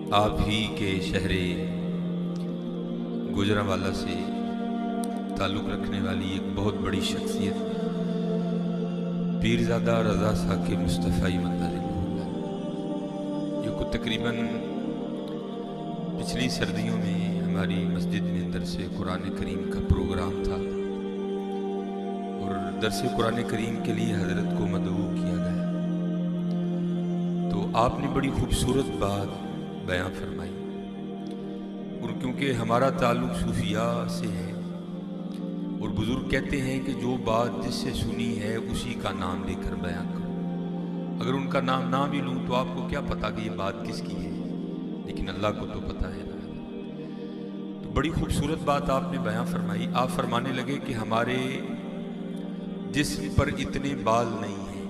आप ही के शहरे गुजरांवाला से ताल्लुक़ रखने वाली एक बहुत बड़ी शख्सियत पीरज़ादा रज़ा साकिब मुस्तफ़ाई मंदारी ये को तकरीबन पिछली सर्दियों में हमारी मस्जिद में अंदर से कुरान करीम का प्रोग्राम था और दरस कुरान करीम के लिए हज़रत को मदऊ किया गया। तो आपने बड़ी खूबसूरत बात बयां फरमाई और क्योंकि हमारा ताल्लुक़ सूफिया से है और बुज़ुर्ग कहते हैं कि जो बात जिससे सुनी है उसी का नाम लेकर बयां करो। अगर उनका नाम ना भी लूँ तो आपको क्या पता कि ये बात किसकी है, लेकिन अल्लाह को तो पता है ना। तो बड़ी खूबसूरत बात आपने बयां फरमाई। आप फरमाने लगे कि हमारे जिस्म पर इतने बाल नहीं हैं।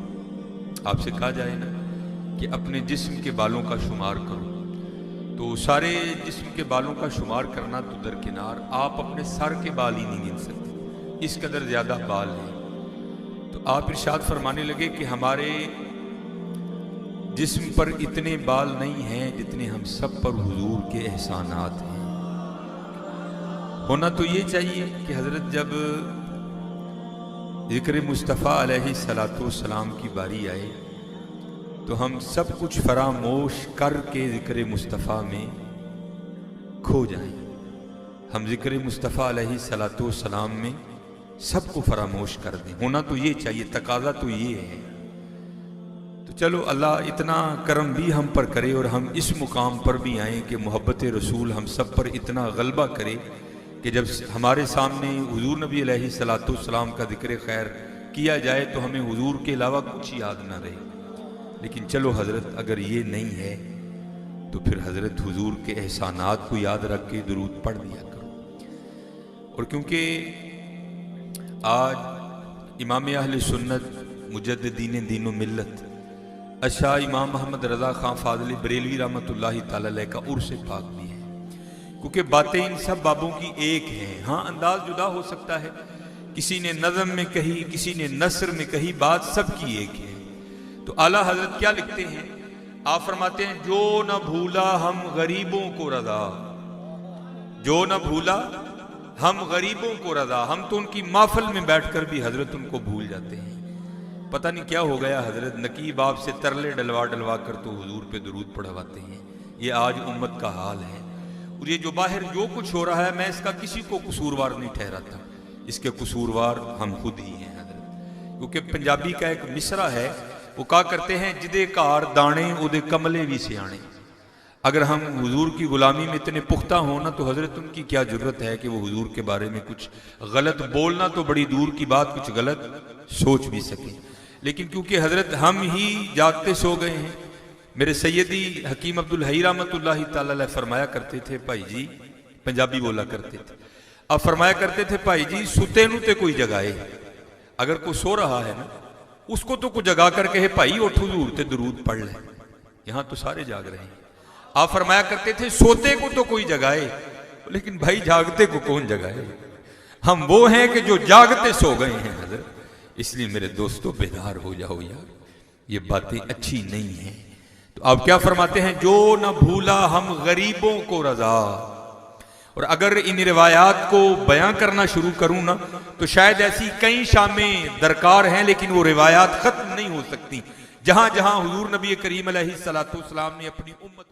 आपसे कहा जाए ना कि अपने जिस्म के बालों का शुमार करो, तो सारे जिस्म के बालों का शुमार करना तो दरकिनार, आप अपने सर के बाल ही नहीं गिन सकते, इस कदर ज़्यादा बाल हैं। तो आप इरशाद फरमाने लगे कि हमारे जिस्म पर इतने बाल नहीं हैं जितने हम सब पर हुजूर के एहसानात हैं। होना तो ये चाहिए कि हज़रत जब ज़िक्र मुस्तफ़ा अलैहिस्सलातु वस्सलाम की बारी आए तो हम सब कुछ फरामोश करके ज़िक्र मुस्तफ़ा में खो जाएं। हम ज़िक्र मुस्तफ़ा अलैहिस्सलातु वस्सलाम में सबको फरामोश कर दें। होना तो ये चाहिए, तकाज़ा तो ये है। तो चलो अल्लाह इतना करम भी हम पर करे और हम इस मुकाम पर भी आएँ कि मोहब्बत रसूल हम सब पर इतना गलबा करे कि जब हमारे सामने हुजूर नबी अलैहिस्सलातु वस्सलाम का ज़िक्र खैर किया जाए तो हमें हुजूर के अलावा कुछ याद ना रहे। लेकिन चलो हज़रत अगर ये नहीं है तो फिर हज़रत हुजूर के एहसानात को याद रख के दुरूद पढ़ दिया करो। और क्योंकि आज इमाम अहले सुन्नत मुजद्दिदीन दीन व मिल्लत अच्छा इमाम मोहम्मद रज़ा खां फाज़िल बरेलवी रहमतुल्लाहि तआला अलैह का उर्स पाक भी है, क्योंकि बातें इन सब बाबों की एक हैं। हाँ, अंदाज जुदा हो सकता है, किसी ने नज़म में कही, किसी ने नस्र में कही, बात सबकी एक है। तो आला हजरत क्या लिखते हैं, आप फरमाते हैं जो न भूला हम गरीबों को रज़ा, जो न भूला हम गरीबों को रज़ा। हम तो उनकी महफिल में बैठकर भी हजरत उनको भूल जाते हैं। पता नहीं क्या हो गया, हजरत नकीब आपसे तरले डलवा डलवा कर तो हुजूर पे दुरूद पढ़वाते हैं। ये आज उम्मत का हाल है। और ये जो बाहर जो कुछ हो रहा है, मैं इसका किसी को कसूरवार नहीं ठहराता, इसके कसूरवार हम खुद ही हैं हजरत। क्योंकि पंजाबी का एक मिसरा है, वो कहा करते हैं जिदे कार दाने उदे कमले भी सियाने। अगर हम हुजूर की गुलामी में इतने पुख्ता हो ना, तो हजरत उनकी क्या जरूरत है कि वो हुजूर के बारे में कुछ गलत बोलना तो बड़ी दूर की बात, कुछ गलत सोच भी सके। लेकिन क्योंकि हजरत हम ही जागते सो गए हैं। मेरे सैयदी हकीम अब्दुल हई रहमतुल्लाहि तआला अलैह फरमाया करते थे, भाई जी, पंजाबी बोला करते थे, अब फरमाया करते थे, भाई जी सुते नु ते कोई जगाए। अगर कोई सो रहा है ना, उसको तो कुछ जगा कर कहे भाई उठ हुजूर ते दुरूद पढ़ ले। यहां तो सारे जाग रहे हैं। आप फरमाया करते थे सोते को तो कोई जगाए, लेकिन भाई जागते को कौन जगाए। हम वो हैं कि जो जागते सो गए हैं हजरत। इसलिए मेरे दोस्तों बेदार हो जाओ यार, ये बातें अच्छी नहीं हैं। तो आप क्या फरमाते हैं, जो न भूला हम गरीबों को रज़ा। और अगर इन रिवायात को बयां करना शुरू करूं ना, तो शायद ऐसी कई शामें दरकार हैं, लेकिन वो रिवायात खत्म नहीं हो सकती। जहां जहां हुजूर नबी करीम अलैहिस्सलातु वस्सलाम ने अपनी उम्मत